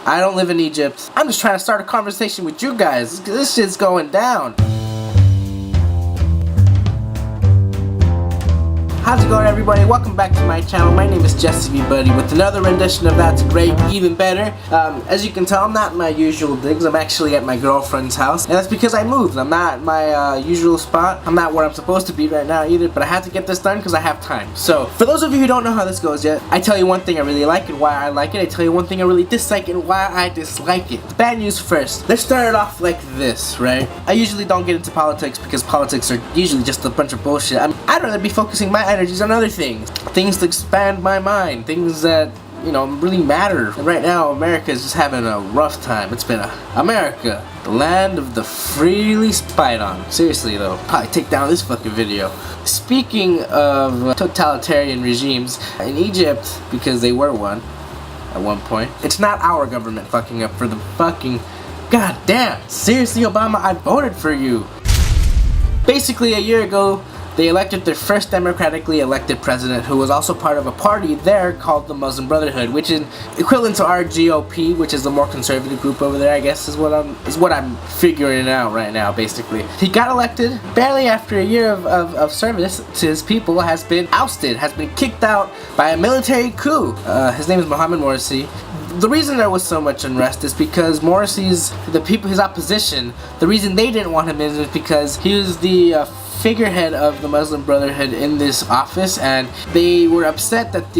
I don't live in Egypt. I'm just trying to start a conversation with you guys. This shit's going down. How's it going, everybody? Welcome back to my channel. My name is Jesse B. Buddy with another rendition of That's Great, Even Better. As you can tell, I'm not in my usual digs. I'm actually at my girlfriend's house, and that's because I moved. I'm not at my usual spot. I'm not where I'm supposed to be right now either, but I had to get this done because I have time. So, for those of you who don't know how this goes yet, I tell you one thing I really like and why I like it. I tell you one thing I really dislike and why I dislike it. Bad news first. Let's start it off like this, right? I usually don't get into politics because politics are usually just a bunch of bullshit. I'd rather be focusing my energies on other things to expand my mind, things that, you know, really matter. And right now, America is just having a rough time. It's been America, the land of the freely spied on. Seriously though, probably take down this fucking video. Speaking of totalitarian regimes, in Egypt, because they were one at one point, it's not our government fucking up for the fucking, god damn, seriously Obama, I voted for you. Basically a year ago, they elected their first democratically elected president, who was also part of a party there called the Muslim Brotherhood, which is equivalent to our GOP, which is the more conservative group over there, I guess is what I'm figuring out right now, basically. He got elected barely after a year of service to his people, has been ousted, has been kicked out by a military coup. His name is Mohamed Morsi. The reason there was so much unrest is because Morsi's, his opposition, the reason they didn't want him in is because he was the figurehead of the Muslim Brotherhood in this office, and they were upset that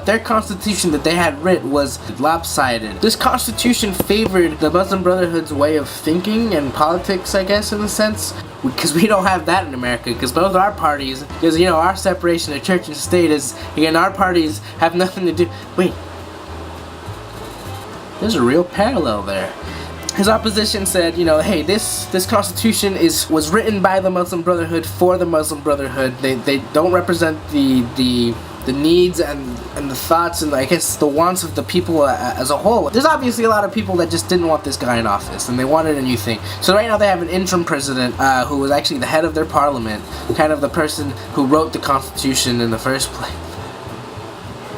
their constitution that they had written was lopsided. This constitution favored the Muslim Brotherhood's way of thinking and politics, I guess, in a sense, because we don't have that in America, because both our parties, because, you know, our separation of church and state is, again, our parties have nothing to do. Wait, there's a real parallel there. His opposition said, you know, hey, this constitution was written by the Muslim Brotherhood for the Muslim Brotherhood. They don't represent the needs and the thoughts and, I guess, the wants of the people as a whole. There's obviously a lot of people that just didn't want this guy in office, and they wanted a new thing. So right now they have an interim president who was actually the head of their parliament, kind of the person who wrote the constitution in the first place.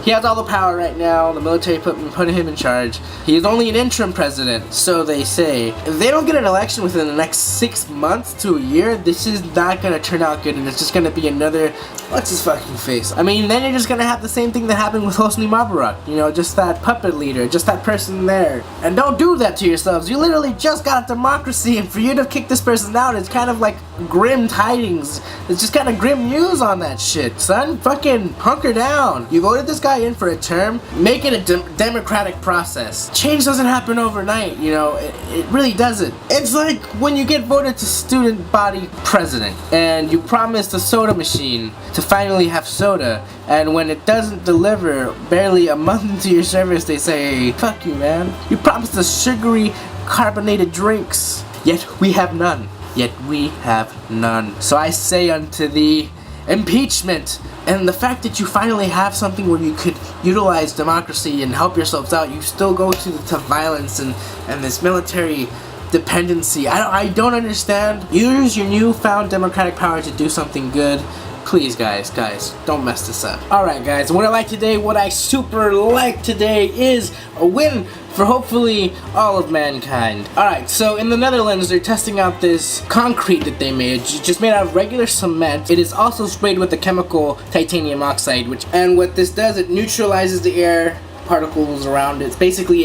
He has all the power right now. The military put him in charge. He is only an interim president, so they say. If they don't get an election within the next 6 months to a year, this is not gonna turn out good, and it's just gonna be another, what's his fucking face? I mean, then you're just gonna have the same thing that happened with Hosni Mubarak. You know, just that puppet leader, just that person there. And don't do that to yourselves. You literally just got a democracy, and for you to kick this person out, it's kind of like grim tidings. It's just kind of grim news on that shit, son. Fucking hunker down. You voted this guy in for a term, make it a democratic process. Change doesn't happen overnight, you know, it really doesn't. It's like when you get voted to student body president and you promised a soda machine to finally have soda, and when it doesn't deliver barely a month into your service, they say, fuck you, man. You promised us sugary carbonated drinks, yet we have none. Yet we have none. So I say unto thee, impeachment. And the fact that you finally have something where you could utilize democracy and help yourselves out, you still go to violence and this military dependency. I don't understand. Use your newfound democratic power to do something good. Please, guys, don't mess this up. Alright, guys, what I super like today is a win for hopefully all of mankind. Alright, so in the Netherlands, they're testing out this concrete that they made, just made out of regular cement. It is also sprayed with the chemical titanium oxide, and what this does, it neutralizes the air particles around it. Basically,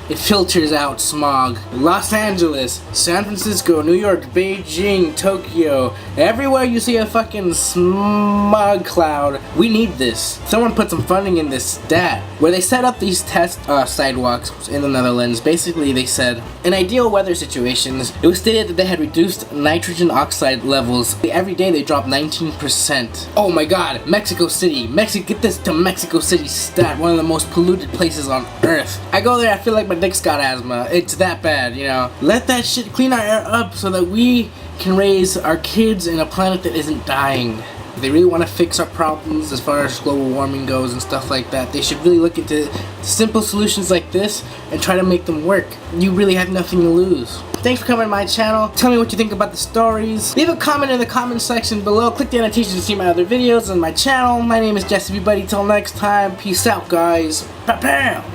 it filters out smog. Los Angeles, San Francisco, New York, Beijing, Tokyo, everywhere you see a fucking smog cloud, we need this. Someone put some funding in this stat. Where they set up these test sidewalks in the Netherlands, basically they said, in ideal weather situations, it was stated that they had reduced nitrogen oxide levels. Every day they dropped 19%. Oh my god, Mexico City. Get this to Mexico City stat, one of the most polluted places on earth. I go there, I feel like my dick's got asthma. It's that bad, you know. Let that shit clean our air up so that we can raise our kids in a planet that isn't dying. If they really want to fix our problems as far as global warming goes and stuff like that, they should really look into simple solutions like this and try to make them work. You really have nothing to lose. Thanks for coming to my channel. Tell me what you think about the stories. Leave a comment in the comment section below. Click the annotation to see my other videos on my channel. My name is Jesse B. Buddy. Till next time, peace out, guys. Pa-pam!